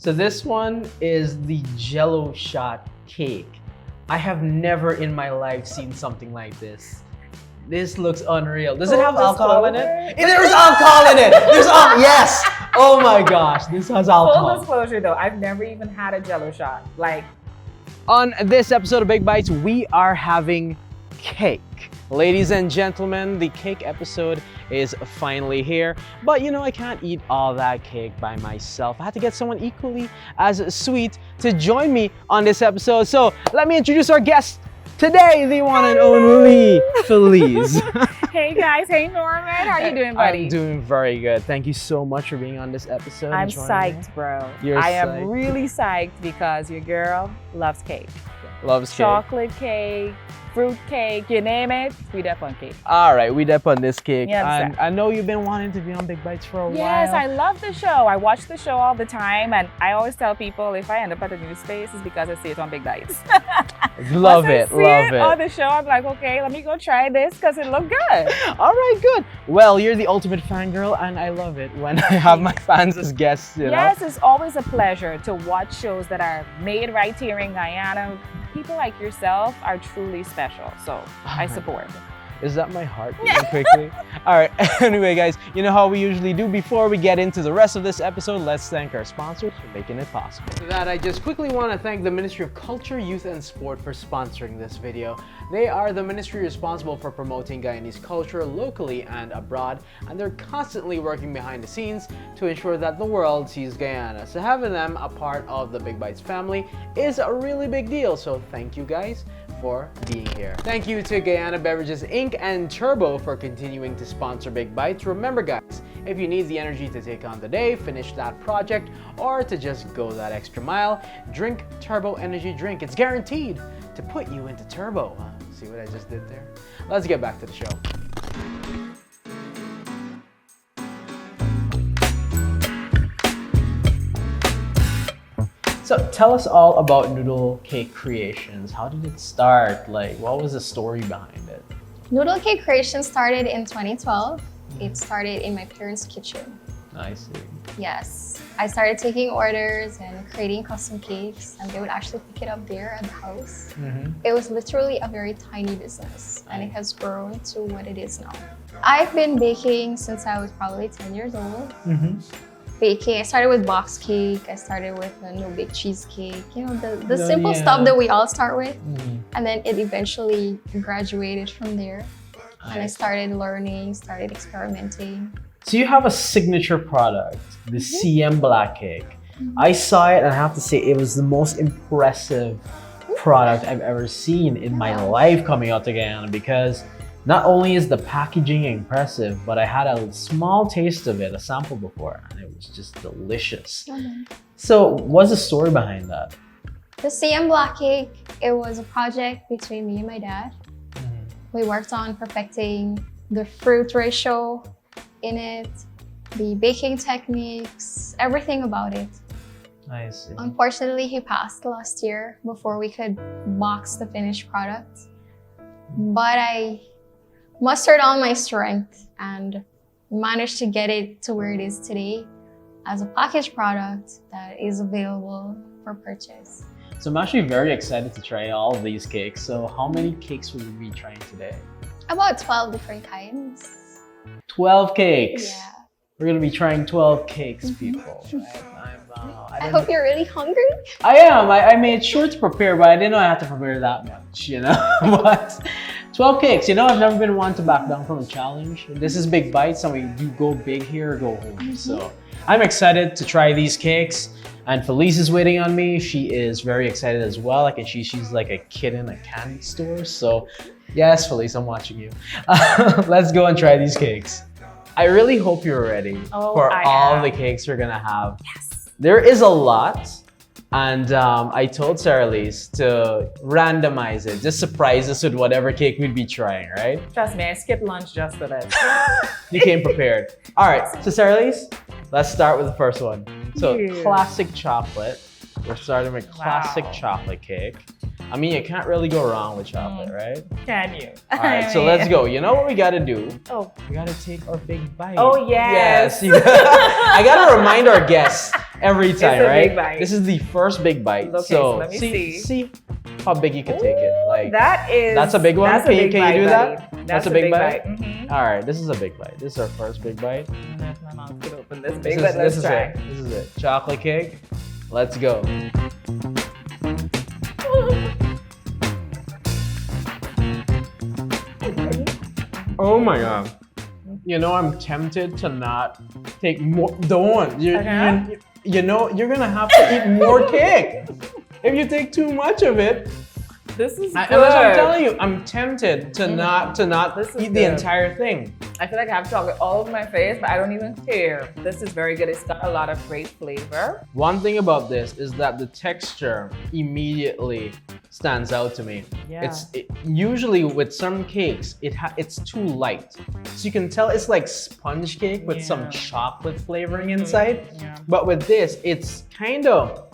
So this one is the Jello shot cake. I have never in my life seen something like this. This looks unreal. Does it have alcohol in it? There's alcohol in it! Yes! Oh my gosh, this has alcohol. Full disclosure though, I've never even had a Jello shot. Like, on this episode of Big Bites, we are having cake. Ladies and gentlemen, the cake episode is finally here. But you know, I can't eat all that cake by myself. I had to get someone equally as sweet to join me on this episode. So let me introduce our guest today, the one and only Feliz. hey guys, hey Norman, how you doing, buddy? I'm doing very good. Thank you so much for being on this episode. I'm psyched, bro. I am really psyched because your girl loves cake. Loves cake. Chocolate cake, fruit cake, you name it, we dep on cake. All right, we dep on this cake. Yes, and I know you've been wanting to be on Big Bites for a while. Yes, I love the show. I watch the show all the time, and I always tell people if I end up at a new space, it's because I see it on Big Bites. Love it. On the show, I'm like, okay, let me go try this because it looked good. All right, good. Well, you're the ultimate fangirl, and I love it when I have my fans as guests. Yes, it's always a pleasure to watch shows that are made right here in Guyana. People like yourself are truly special, so I support. Is that my heart beating quickly? All right, anyway guys, you know how we usually do. Before we get into the rest of this episode, let's thank our sponsors for making it possible. For that, I just quickly want to thank the Ministry of Culture, Youth and Sport for sponsoring this video. They are the ministry responsible for promoting Guyanese culture locally and abroad, and they're constantly working behind the scenes to ensure that the world sees Guyana. So having them a part of the Big Bites family is a really big deal, so thank you guys for being here. Thank you to Guyana Beverages Inc and Turbo for continuing to sponsor Big Bites. Remember guys, if you need the energy to take on the day, finish that project, or to just go that extra mile, drink Turbo Energy Drink. It's guaranteed to put you into turbo. See what I just did there? Let's get back to the show. So tell us all about Noodle Cake Creations. How did it start? Like, what was the story behind it? Noodle Cake Creations started in 2012. It started in my parents' kitchen. I see. Yes. I started taking orders and creating custom cakes, and they would actually pick it up there at the house. It was literally a very tiny business, and it has grown to what it is now. I've been baking since I was probably 10 years old. Baking, I started with box cake, I started with a no-bake cheesecake, you know, the simple stuff that we all start with. And then it eventually graduated from there. And I started learning, started experimenting. So you have a signature product, the CM Black Cake. I saw it and I have to say it was the most impressive product I've ever seen in my life coming out to Guyana, because not only is the packaging impressive, but I had a small taste of it, a sample before, and it was just delicious. So what's the story behind that? The CM Black Cake, it was a project between me and my dad. We worked on perfecting the fruit ratio in it, the baking techniques, everything about it. I see. Unfortunately, he passed last year before we could box the finished product. But I mustered all my strength and managed to get it to where it is today as a packaged product that is available for purchase. So I'm actually very excited to try all of these cakes. So how many cakes will we be trying today? About 12 different kinds. 12 cakes. Yeah. We're gonna be trying 12 cakes, people. I hope you're really hungry. I am. I made sure to prepare, but I didn't know I had to prepare that much, you know? But 12 cakes, you know, I've never been one to back down from a challenge. This is Big Bites, and we do go big here or go home. So I'm excited to try these cakes. And Feliz is waiting on me. She is very excited as well. Like, she's like a kid in a candy store. So yes, Feliz, I'm watching you. Let's go and try these cakes. I really hope you're ready for all the cakes we're gonna have. Yes. There is a lot. And I told Sarah Lise to randomize it, just surprise us with whatever cake we'd be trying, right? Trust me, I skipped lunch just for that. You came prepared. All right, so Sarah Lise, let's start with the first one. So classic chocolate. We're starting with classic chocolate cake. I mean, you can't really go wrong with chocolate, right? Can you? All right, so let's go. You know what we gotta do? Oh. We gotta take our big bite. Oh, yes. Yes. I gotta remind our guests Every time, a right? big bite. This is the first big bite. Okay, so let me see. see how big you can take it. Like that's a big one. That's a Can you big bite, do buddy. that? That's a big bite. Mhm. All right, this is a big bite. This is our first big bite. My mouth could open this big, but let's try. This is it. Chocolate cake. Let's go. Oh my god. You know, I'm tempted to not take more. Don't. You know, you're gonna have to eat more cake. If you take too much of it. This is good. That's what I'm telling you. I'm tempted to not This is eat the good. entire thing. I feel like I have chocolate all over my face, but I don't even care. This is very good. It's got a lot of great flavor. One thing about this is that the texture immediately stands out to me. Yeah. Usually with some cakes, it's too light. So you can tell it's like sponge cake with some chocolate flavoring inside. Yeah. But with this, it's kind of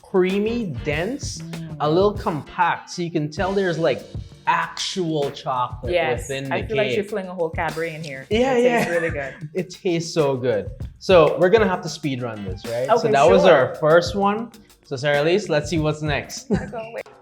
creamy, dense, a little compact. So you can tell there's like actual chocolate within the cake. I feel like you fling a whole Cadbury in here. Yeah, it yeah. tastes really good. It tastes so good. So we're gonna have to speed run this, right? Okay, so that was sure. our first one. So Sarah Elise, let's see what's next.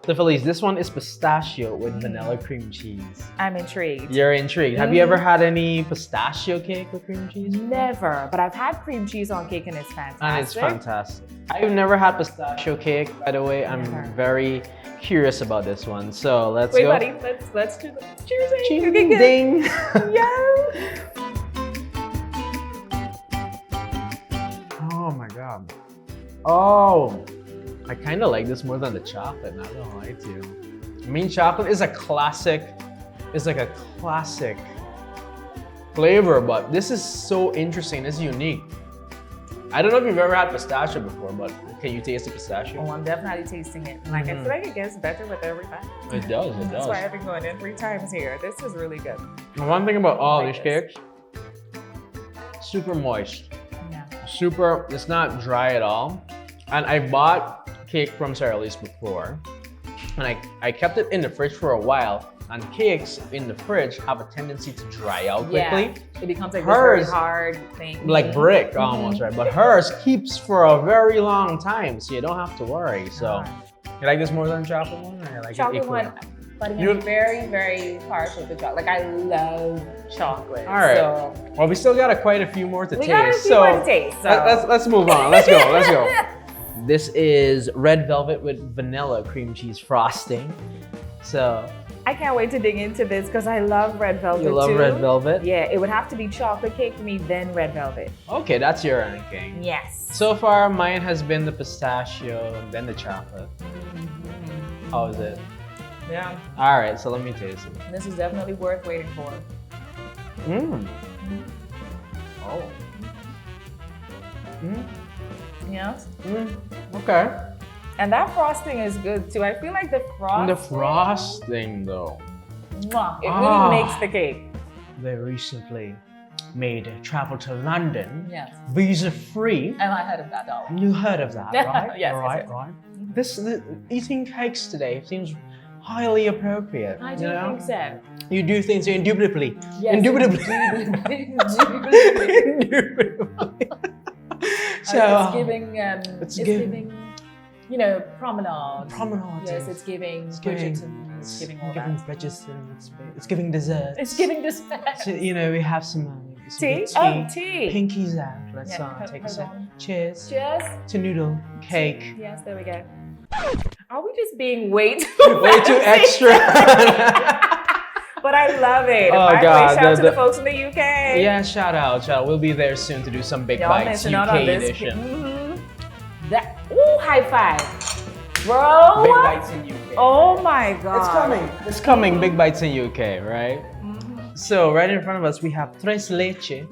So Feliz, this one is pistachio with vanilla cream cheese. I'm intrigued. You're intrigued. Have you ever had any pistachio cake with cream cheese? Never, but I've had cream cheese on cake and it's fantastic. And it's fantastic. I've never had pistachio cake, by the way. I'm Never. very curious about this one. So let's Wait, go. buddy, let's do the cheers. Ching, Okay, good. ding. Yeah. Oh my god. Oh, I kind of like this more than the chocolate, not gonna lie to you. I mean, chocolate is a classic, it's like a classic flavor, but this is so interesting, it's unique. I don't know if you've ever had pistachio before, but can you taste the pistachio? Oh, I'm definitely tasting it. Like, I feel like it gets better with every bite. It does, it That's does. why I've been going in 3 times here. This is really good. And one thing about all like these this. cakes, super moist. Yeah. Super, it's not dry at all. And I bought cake from Sarah Elise before, and I kept it in the fridge for a while. And cakes in the fridge have a tendency to dry out quickly. Yeah. It becomes like Hers- this very hard thing. Like brick almost, right? But hers keeps for a very long time, so you don't have to worry. So, you like this more than chocolate one, or you like Chocolate it equally? one, but I'm You- very, very partial to chocolate. Like, I love chocolate. All right. So Well, we still got quite a few more to we taste. got a few so more to taste. So. let's move on. Let's go. Let's go. This is red velvet with vanilla cream cheese frosting. So I can't wait to dig into this because I love red velvet you love too. red velvet? Yeah, it would have to be chocolate cake for me, then red velvet. Okay, that's your ranking. Yes. So far, mine has been the pistachio and then the chocolate. How is it? Yeah, All right, so let me taste it. this is definitely worth waiting for. Mmm. Oh. Mm. Yes. Mm. Okay. And that frosting is good too. I feel like the frosting. The frosting, though. Mwah, it Ah. really makes the cake. They recently made a travel to London Yes. visa-free. And I heard of that though. You heard of that, right? Yes, Right, yes. right. Eating cakes today seems highly appropriate. I do you know? think so. You do things so indubitably. Yes, Indubitably. indubitably. Indubitably. So It's giving, it's it's giving, you know, promenade. promenade. Yes, it's giving Bridgerton. It's giving all giving that. Bridgerton. It's giving dessert. It's giving dessert. So, you know, we have some Tea? tea. Oh, tea. Pinkies out. Let's Yeah, take a hold sip. on. Cheers. Cheers. To noodle cake. Yes, there we go. Are we just being way too Way too fancy? extra. But I love it. Oh, By the way, God, shout out to the- the folks in the UK. Yeah, shout out. We'll be there soon to do some Big Y'all Bites missing out UK on this. edition. That, ooh, high five. Bro. Big Bites in UK. Oh my God. It's coming. It's coming. Big Bites in UK, right? So right in front of us we have tres leche,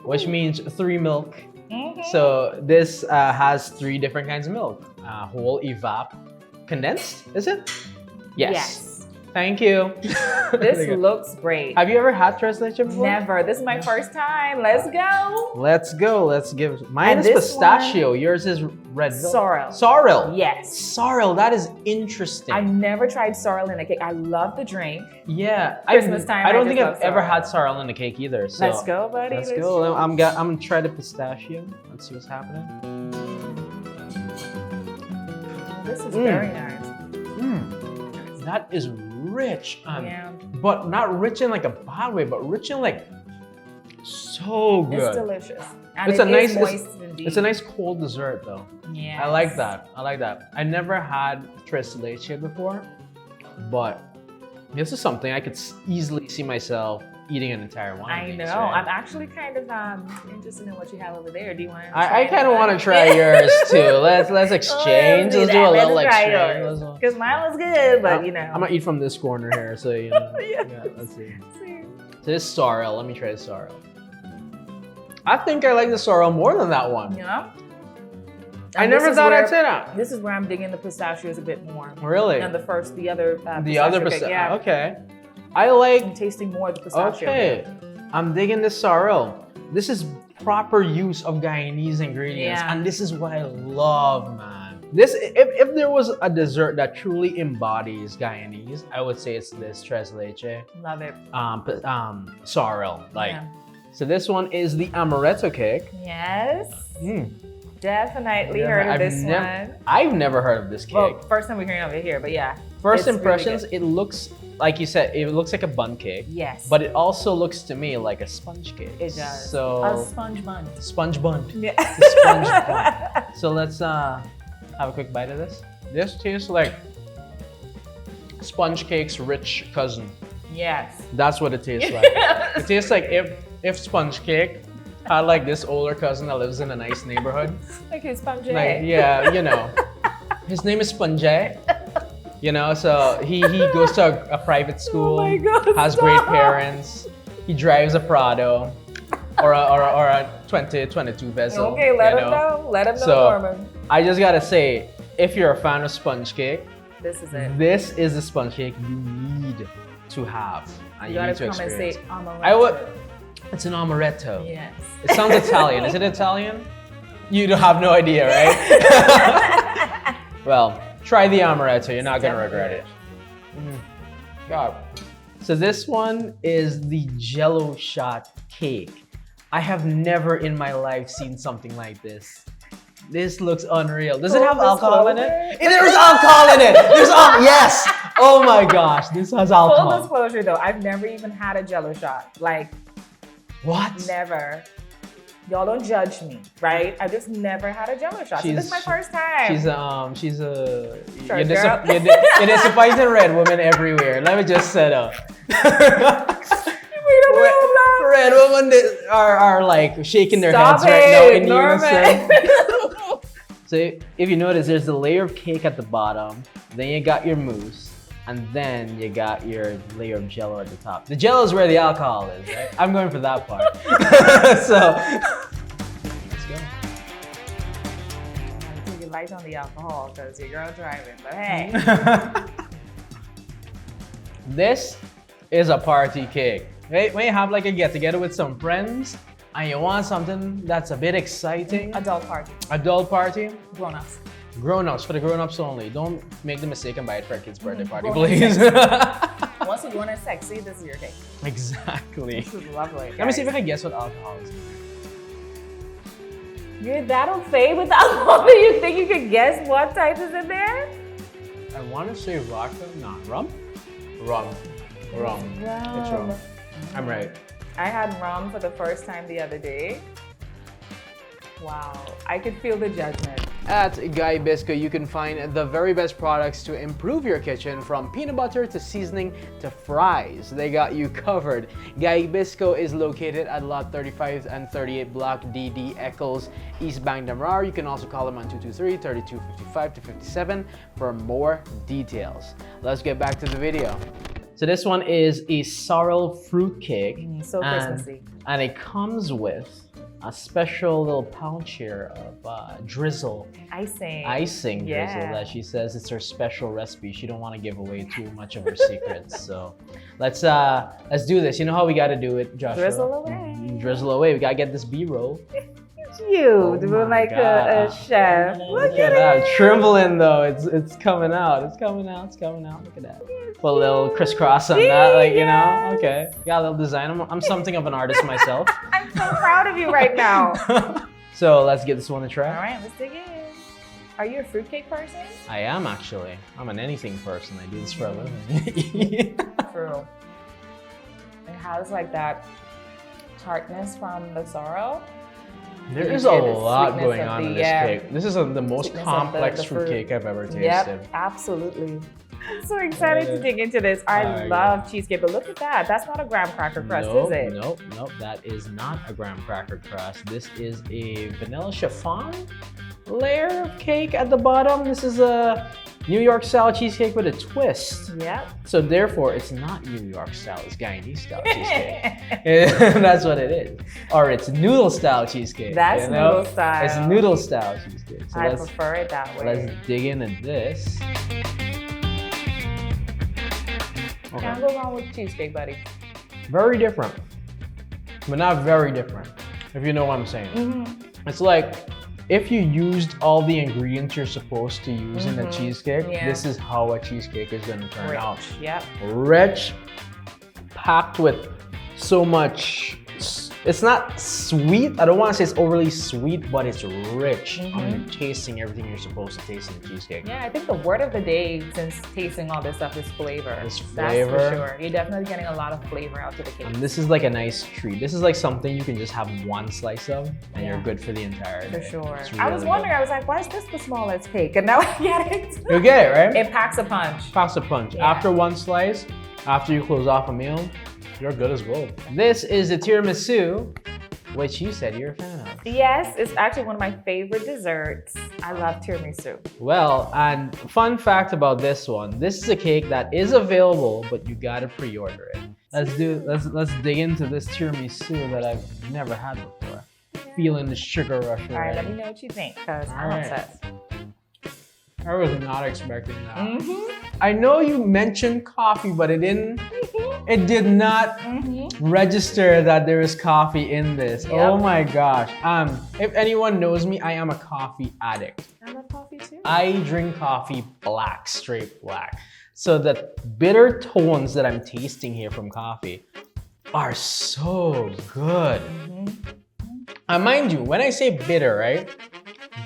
which means 3 milk. So this has 3 different kinds of milk. Whole, evap, condensed, is it? Yes. Thank you. This looks great. Have you ever had tres leche before? Never. This is my first time. Let's go. Let's go. Let's give. Mine And is this pistachio. Yours is red velvet. Sorrel. Sorrel. Yes. Sorrel. That is interesting. I've never tried sorrel in a cake. I love the drink. Yeah. Christmas time, I don't I think just I've love ever sorrel. had sorrel in a cake either. So Let's go, buddy. Let's go. I'm gonna try the pistachio. Let's see what's happening. This is very nice. That is rich, Yeah. but not rich in like a bad way, but rich in like so good. It's delicious. And It's it a nice, is moist indeed. it's a nice cold dessert though. Yes. I like that. I like that. I never had tres leche before, but this is something I could easily see myself eating an entire one. I of these, know. right? I'm actually kind of interested in what you have over there. Do you want to? I kind of want to try yours too. Let's exchange. Let's do a little exchange. Because mine was good, but you know. I'm gonna eat from this corner here, so you know. Yes. Yeah, let's see. So this sorrel. Let me try the sorrel. I think I like the sorrel more than that one. Yeah. I never thought I'd say that. This is where I'm digging the pistachios a bit more. Really? And the other pistachio. yeah. Okay. I like. I'm tasting more of the pistachio. Okay. I'm digging this sorrel. This is proper use of Guyanese ingredients, Yeah. and this is what I love, man. This, if there was a dessert that truly embodies Guyanese, I would say it's this tres leche. Love it. Sorrel, like. Yeah. So this one is the amaretto cake. Yes. Definitely Yeah, heard of this one. I've never heard of this cake. Well, first time we're hearing of it here, but yeah. First it's impressions, really it looks, like you said, it looks like a bun cake. Yes. But it also looks to me like a sponge cake. It does. So A sponge bun. sponge bun. Yeah. It's a sponge bun. So let's have a quick bite of this. This tastes like sponge cake's rich cousin. Yes. That's what it tastes like. It tastes like if sponge cake had like this older cousin that lives in a nice neighborhood. Like his sponge. Like, yeah, you know. His name is Sponge. You know, so he goes to a private school, Oh my God, has stop. great parents. He drives a Prado or a 2022 Vessel. Okay, let you him know. Let him know, So, Norman. I just gotta say, if you're a fan of sponge cake, This is it. this is the sponge cake you need to have and You you gotta need to come and experience. say amaretto. I would. It's an amaretto. Yes. It sounds Italian. Is it Italian? You don't have no idea, right? Well, try the amaretto. You're not gonna regret it. God. So this one is the Jello shot cake. I have never in my life seen something like this. This looks unreal. Does it have alcohol in it? There's alcohol in it. There's yes. Oh my gosh, this has Full alcohol. disclosure though, I've never even had a Jello shot. Like, What? never. Y'all don't judge me, right? I've just never had a Jello shot. So this is my first time. She's a Church you're, girl. you're disappointing red women everywhere. Let me just set up. Red women are like shaking their heads right now in unison. So if you notice, there's a layer of cake at the bottom, then you got your mousse, and then you got your layer of Jello at the top. The Jello is where the alcohol is, right? I'm going for that part. So let's go. Take your light on the alcohol because your girl driving, but hey. This is a party cake. Right? When you have like a get together with some friends and you want something that's a bit exciting. Adult party. Adult party. Grown-ups. Grown-ups, for the grown-ups only. Don't make the mistake and buy it for a kid's birthday party, Grown-ups. please. Once you want it sexy, this is your cake. Exactly. This is lovely. Let me see if I can guess what alcohol is. You're that au fait with alcohol that you think you could guess what type is in there? I want to say vodka. No, rum? Rum. Rum. It's rum. I'm right. I had rum for the first time the other day. Wow, I could feel the judgment. At Guybisco, you can find the very best products to improve your kitchen, from peanut butter to seasoning to fries. They got you covered. Guybisco is located at Lot 35 and 38 Block DD Eccles, East Bank, Damrar. You can also call them on 223-3255-57 for more details. Let's get back to the video. So this one is a sorrel fruit cake. So Christmassy. And it comes with a special little pound share of drizzle. Icing drizzle that she says it's her special recipe. She don't want to give away too much of her secrets. So let's do this. You know how we got to do it, Joshua? Drizzle away. Drizzle away. We got to get this B-roll. You doing like a chef. Look at that. it. Trembling though. It's coming out. It's coming out. It's coming out. Look at that. Put a little crisscross on that, like, you know. Okay. Got a little design. I'm something of an artist myself. I'm so proud of you right now. So let's get this one a try. All right, let's dig in. Are you a fruitcake person? I am actually. I'm an anything person. I do this for a living. True. It has like that tartness from the sorrel. There You is a get the lot sweetness going of on the, in this cake. This is the most sweetness of complex the fruit cake I've ever tasted. Yep, absolutely. I'm so excited to dig into this. I love cheesecake, but look at that. That's not a graham cracker crust, is it? Nope. That is not a graham cracker crust. This is a vanilla chiffon layer of cake at the bottom. This is a New York style cheesecake with a twist. Yep. So therefore, it's not New York style, it's Guyanese style cheesecake. That's what it is. Or it's noodle style cheesecake. That's noodle style. It's noodle style cheesecake. So I prefer it that way. Let's dig into this. Okay. Can't go wrong with cheesecake, buddy. Very different, but not very different, if you know what I'm saying. It's like, if you used all the ingredients you're supposed to use in a cheesecake, this is how a cheesecake is gonna turn out. Yep. Rich, packed with so much, it's not sweet. I don't wanna say it's overly sweet, but it's rich. You're tasting everything you're supposed to taste in a cheesecake. Yeah, I think the word of the day since tasting all this stuff is flavor. It's flavor. That's for sure. You're definitely getting a lot of flavor out to the cake. And this is like a nice treat. This is like something you can just have one slice of and you're good for the entire day. For sure. It's I was really wondering, good. I was like, why is this the smallest cake? And now I get it. You get it, right? It packs a punch. Packs a punch. Yeah. After one slice, after you close off a meal, you're good as gold. This is the tiramisu, which you said you're a fan of. Yes, it's actually one of my favorite desserts. I love tiramisu. Well, and fun fact about this one, this is a cake that is available, but you gotta pre-order it. Let's dig into this tiramisu that I've never had before. Feeling the sugar rush. All right, let me know what you think, because I'm obsessed. I was not expecting that. I know you mentioned coffee, but it didn't. It did not register that there is coffee in this. Yep. Oh my gosh. If anyone knows me, I am a coffee addict. I love coffee too. I drink coffee black, straight black. So the bitter tones that I'm tasting here from coffee are so good. And mind you, when I say bitter, right?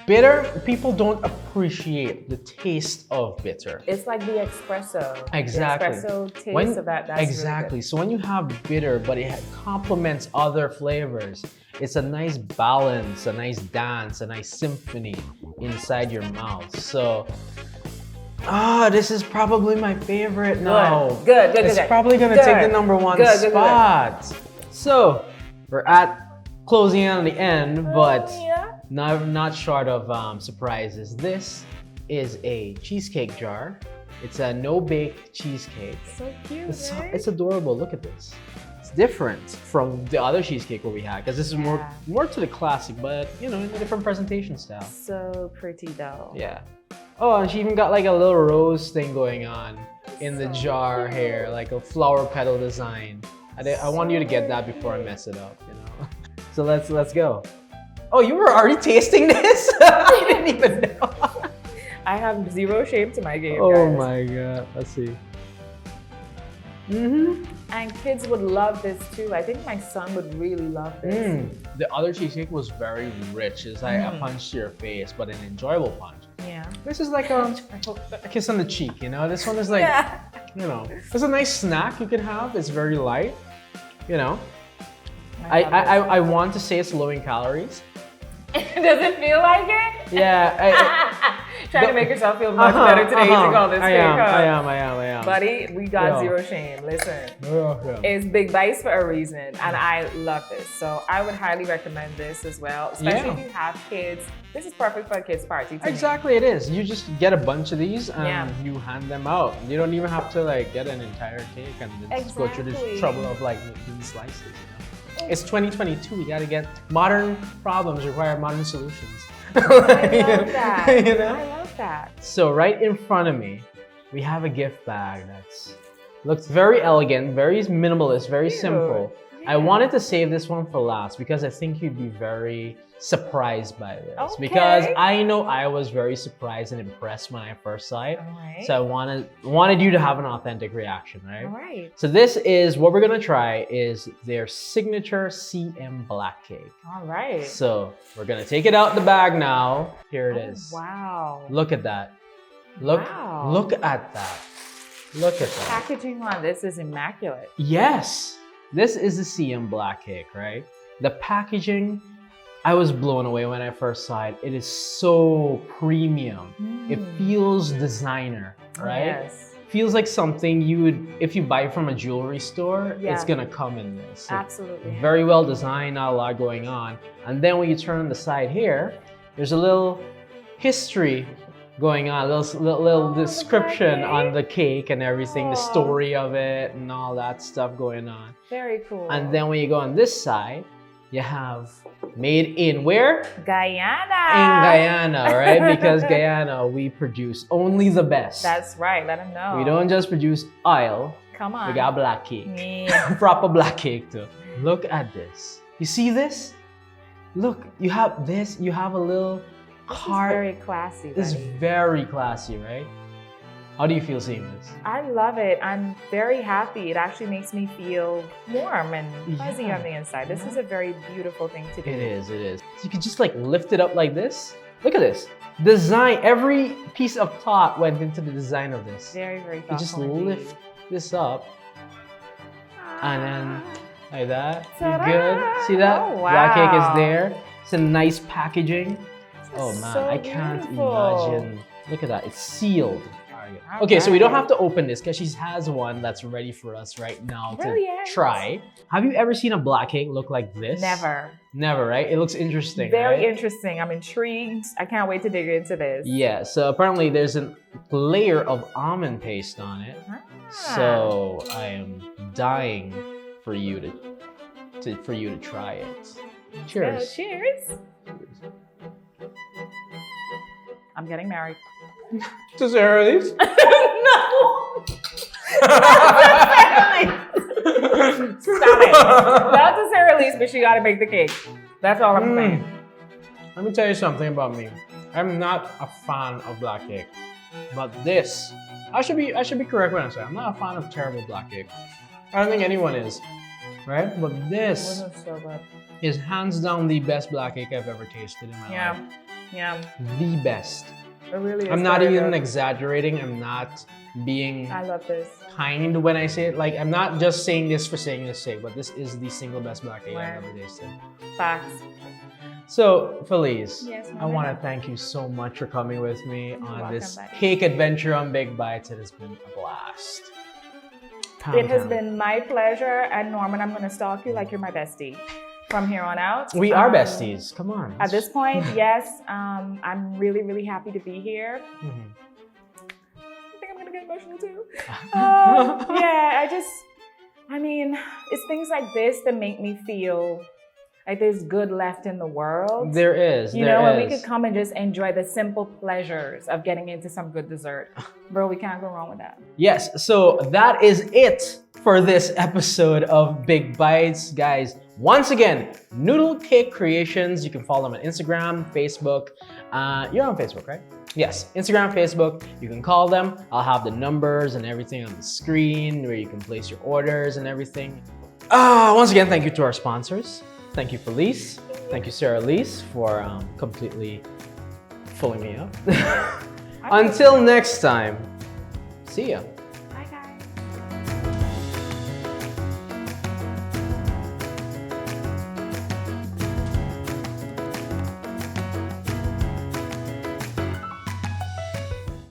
Bitter, people don't appreciate the taste of bitter. It's like the espresso. Exactly. The espresso taste of that. That's exactly. Really So when you have bitter, but it complements other flavors, it's a nice balance, a nice dance, a nice symphony inside your mouth. So, this is probably my favorite now. Good. It's probably gonna take the #1 spot. So, we're at closing in on the end, but not short of surprises. This is a cheesecake jar. It's a no-bake cheesecake. So cute, It's adorable. Look at this. It's different from the other cheesecake that we had because this is more to the classic, but you know, in a different presentation style. So pretty though. Yeah. Oh, and she even got like a little rose thing going on in the jar here, like a flower petal design. I want you to get that before I mess it up, you know. So let's go. Oh, you were already tasting this? I didn't even know. I have zero shame to my game, Oh guys. my god. Let's see. And kids would love this too. I think my son would really love this. The other cheesecake was very rich. It's like a punch to your face, but an enjoyable punch. Yeah. This is like a kiss on the cheek, you know? This one is like, you know, it's a nice snack you can have. It's very light, you know? I want to say it's low in calories. Does it feel like it? Yeah. Trying to make yourself feel much better today to call this I am. Buddy, we got zero shame. Listen, it's big bites for a reason, and I love this. So I would highly recommend this as well, especially if you have kids. This is perfect for a kid's party. Exactly, it is. You just get a bunch of these and you hand them out. You don't even have to like get an entire cake and then just go through the trouble of like making slices. You know? It's 2022. We gotta get modern problems require modern solutions. I love that. You know? I love that. So right in front of me, we have a gift bag that's looks very elegant, very minimalist, very simple. I wanted to save this one for last because I think you'd be very surprised by this. Okay. Because I know I was very surprised and impressed when I first saw it. All right. So I wanted you to have an authentic reaction, right? All right. So this is what we're gonna try is their signature CM black cake. All right. So we're gonna take it out the bag now. Here it is. Wow. Look at that. Look at that. Look at that. Packaging on this is immaculate. Yes. This is the CM black cake, right? The packaging, I was blown away when I first saw it. It is so premium. It feels designer, right? Yes. Feels like something you would, if you buy from a jewelry store, it's gonna come in this. Absolutely. Very well designed, not a lot going on. And then when you turn on the side here, there's a little history going on, a little description on the cake and everything, the story of it and all that stuff going on. Very cool. And then when you go on this side, you have made in where? Guyana. In Guyana, right? Because Guyana, we produce only the best. That's right. Let them know. We don't just produce oil. Come on. We got black cake. Yeah. Proper black cake too. Look at this. You see this? Look, you have this. You have a little card. Very classy. It's Betty. very classy, right? How do you feel seeing this? I love it. I'm very happy. It actually makes me feel warm and fuzzy on the inside. This is a very beautiful thing to do. It is, it is. So you can just like lift it up like this. Look at this. Design, every piece of thought went into the design of this. Very, very You thoughtful. just lift this up and then like that. You Ta-da! good? See that? Oh, Black cake wow. is there. It's a nice packaging. Oh man, so I can't beautiful. imagine. Look at that, it's sealed. Okay, so we don't have to open this because she has one that's ready for us right now Brilliant. to try. Have you ever seen a black cake look like this? Never. Never, right? It looks interesting, Very right? interesting. I'm intrigued. I can't wait to dig into this. Yeah, so apparently there's a layer of almond paste on it. So I am dying for you to try it. Cheers. So, cheers. I'm getting married. To Sarah Elise? No! Stop it. Not to Sarah Elise, but she gotta make the cake. That's all I'm saying. Let me tell you something about me. I'm not a fan of black cake. But this, I should be correct when I say I'm not a fan of terrible black cake. I don't think anyone is. Right? But this So good. is hands down the best black cake I've ever tasted in my life. Yeah. The best. It really is. I'm not very even good. exaggerating. I'm not being I love this. kind when I say it. Like, I'm not just saying this for saying this sake, but this is the single best black cake I've ever tasted. Facts. So, Feliz, Yes, I want to thank you so much for coming with me on welcome, this buddy. cake adventure on Big Bites. It has been a blast. It has been my pleasure. And Norman, I'm going to stalk you like you're my bestie from here on out. We are besties. Come on. At this point, yes. I'm really, really happy to be here. Mhm. I think I'm going to get emotional too. Yeah, I mean, it's things like this that make me feel like there's good left in the world. There is. You know, and we could come and just enjoy the simple pleasures of getting into some good dessert. Bro, we can't go wrong with that. Yes, so that is it for this episode of Big Bites. Guys, once again, Noodle Cake Creations. You can follow them on Instagram, Facebook. You're on Facebook, right? Yes, Instagram, Facebook. You can call them. I'll have the numbers and everything on the screen where you can place your orders and everything. Once again, thank you to our sponsors. Thank you, Feliz. Thank you, Sarah Elise, for completely filling me up. Until next time, see ya.